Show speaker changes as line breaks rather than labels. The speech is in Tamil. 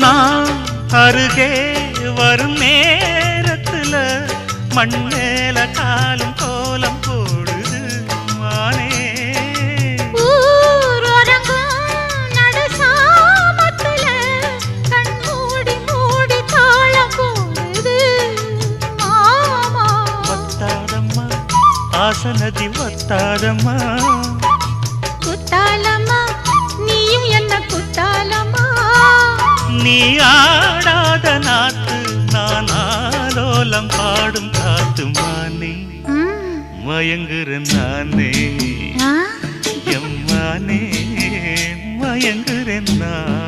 நான் அருகே வரும் நேரத்துல மண்ணேல காலும் கோலம் போடுது மானே. ஆசனதி வத்தாதம்மா
குத்தாலம்மா நீயும் என்ன குத்தாலம்மா.
நீ ஆடாத நாத்து நான் ஆலோலம் பாடும் காத்து மானே. மயங்குறேன் நானே எம்மானே மயங்குறேன் நான்.